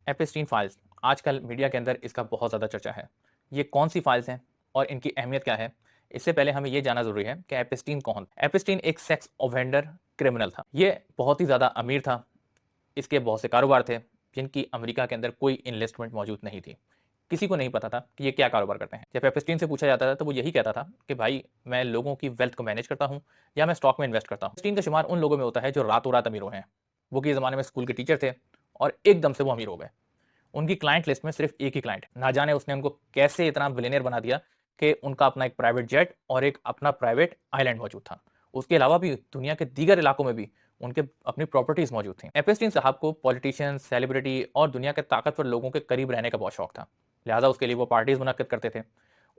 एपिस्टीन files आजकल media के अंदर इसका बहुत ज़्यादा चर्चा है। ये कौन सी फाइल्स हैं और इनकी अहमियत क्या है? इससे पहले हमें ये जानना ज़रूरी है कि एपिस्टीन कौन? एपिस्टीन एक सेक्स ऑफेंडर क्रिमिनल था। ये बहुत ही ज़्यादा अमीर था। इसके बहुत से कारोबार थे, जिनकी अमेरिका के अंदर कोई इन्वेस्टमेंट मौजूद नहीं थी। किसी को नहीं पता था कि ये क्या कारोबार करते हैं। जब एपिस्टीन से पूछा जाता था तो वो यही कहता था कि भाई मैं लोगों की वेल्थ को मैनेज करता हूँ या मैं स्टॉक में इन्वेस्ट करता हूँ। एपिस्टीन का शुमार उन लोगों में होता है जो रातों-रात अमीर हुए हैं। वो के ज़माने में स्कूल के टीचर थे और एकदम से वो अमीर हो गए। उनकी क्लाइंट लिस्ट में सिर्फ एक ही क्लाइंट है। ना जाने उसने उनको कैसे इतना बिलियनियर बना दिया कि उनका अपना एक प्राइवेट जेट और एक अपना प्राइवेट आइलैंड मौजूद था। उसके अलावा भी दुनिया के दीगर इलाकों में भी उनके अपनी प्रॉपर्टीज मौजूद थी। एपेस्टीन साहब को पॉलिटिशियन, सेलिब्रिटी और दुनिया के ताकतवर लोगों के करीब रहने का बहुत शौक था। लिहाजा उसके लिए वो पार्टीज मुनक्किद करते थे।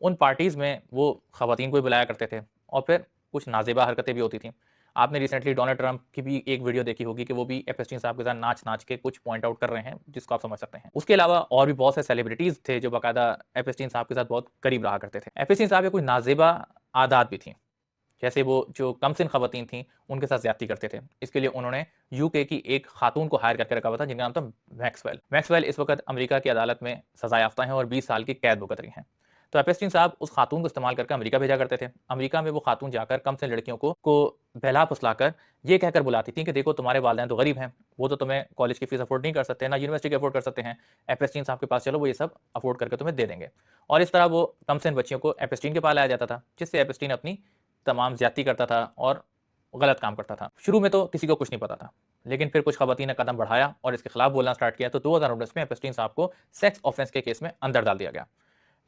उन पार्टीज में वो खवातीन को भी बुलाया करते थे और फिर कुछ नाज़ेबा हरकतें भी होती थी। आपने रिसेंटली डोनाल्ड ट्रंप की भी एक वीडियो देखी होगी कि वो भी एपेस्टीन साहब के साथ नाच-नाच के कुछ पॉइंट आउट कर रहे हैं, जिसको आप समझ सकते हैं। उसके अलावा और भी बहुत से सेलिब्रिटीज़ थे जो बाकायदा एपेस्टीन साहब के साथ बहुत करीब रहा करते थे। एपेस्टीन साहब के कुछ नाज़ेबा आदात भी थीं, जैसे वो जो कमसिन खवातीन थीं, उनके साथ ज़्यादती करते थे। इसके लिए उन्होंने यूके की एक खातून को हायर करके रखा हुआ था जिनका नाम था मैक्सवेल। मैक्सवेल इस वक़्त अमेरिका की अदालत में सज़ा याफ्ता हैं और 20 साल की कैद भुगत रही हैं। तो एपेस्टीन साहब उस खातून को इस्तेमाल करके अमेरिका भेजा करते थे। अमेरिका में वो खातून जाकर कम से लड़कियों को बहला-फुसलाकर ये कहकर बुलाती थीं कि देखो तुम्हारे वालिदैन तो गरीब हैं, वो तो तुम्हें कॉलेज की फीस अफोर्ड नहीं कर सकते, ना यूनिवर्सिटी की अफोर्ड कर सकते हैं। एपेस्टीन साहब के पास चलो वो ये सब अफोर्ड करके तुम्हें दे देंगे। और इस तरह वो कम से बच्चियों को एपेस्टीन के पास लाया जाता था, जिससे एपेस्टीन अपनी तमाम ज़्यादती करता था और गलत काम करता था। शुरू में तो किसी को कुछ नहीं पता था, लेकिन फिर कुछ खवातीन ने कदम बढ़ाया और इसके खिलाफ बोलना स्टार्ट किया तो 2019 में एपेस्टीन साहब को सेक्स ऑफेंस के केस में अंदर डाल दिया गया,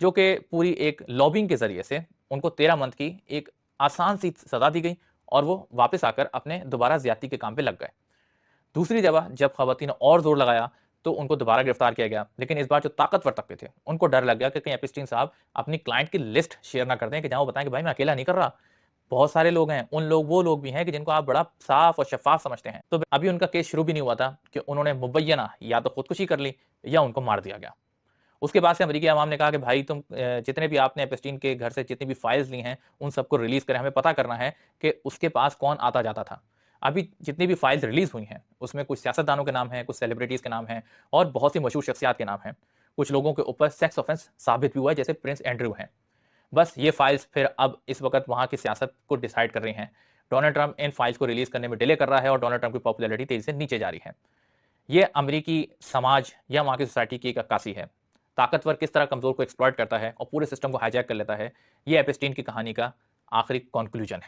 जो कि पूरी एक लॉबिंग के ज़रिए से उनको 13 मंथ की एक आसान सी सज़ा दी गई और वो वापस आकर अपने दोबारा ज़्यादती के काम पे लग गए। दूसरी जगह जब खवातीन ने और ज़ोर लगाया, तो उनको दोबारा गिरफ्तार किया गया, लेकिन इस बार जो ताकतवर तबके थे, उनको डर लग गया कि कहीं एपिस्टीन साहब अपनी क्लाइंट की लिस्ट शेयर ना कर दें कि जहाँ वो बताएँ कि भाई मैं अकेला नहीं कर रहा, बहुत सारे लोग हैं, वो लोग भी हैं कि जिनको आप बड़ा साफ और शफ़ाफ समझते हैं। तो अभी उनका केस शुरू भी नहीं हुआ था कि उन्होंने मुबैय्यना या तो खुदकुशी कर ली या उनको मार दिया गया। उसके बाद से अमेरिकी अवाम ने कहा कि भाई तुम जितने भी आपने एपिस्टीन के घर से जितनी भी फाइल्स ली हैं, उन सबको रिलीज़ करें, हमें पता करना है कि उसके पास कौन आता-जाता था। अभी जितनी भी फाइल्स रिलीज़ हुई हैं, उसमें कुछ सियासतदानों के नाम हैं, कुछ सेलिब्रिटीज़ के नाम हैं और बहुत सी मशहूर शख्सियात के नाम हैं। कुछ लोगों के ऊपर सेक्स ऑफेंस साबित भी हुआ है, जैसे प्रिंस एंड्रयू हैं। बस ये फाइल्स फिर अब इस वक़्त वहाँ की सियासत को डिसाइड कर रही हैं। डोनाल्ड ट्रंप इन फाइल्स को रिलीज़ करने में डिले कर रहा है और डोनाल्ड ट्रंप की पॉपुलैरिटी तेज़ी से नीचे जा रही है। ये अमेरिकी समाज या वहाँ की सोसाइटी की एक अक्कासी है। ताकतवर किस तरह कमज़ोर को एक्सप्लॉइट करता है और पूरे सिस्टम को हाईजैक कर लेता है, ये एपिस्टीन की कहानी का आखिरी कॉन्क्लूजन है।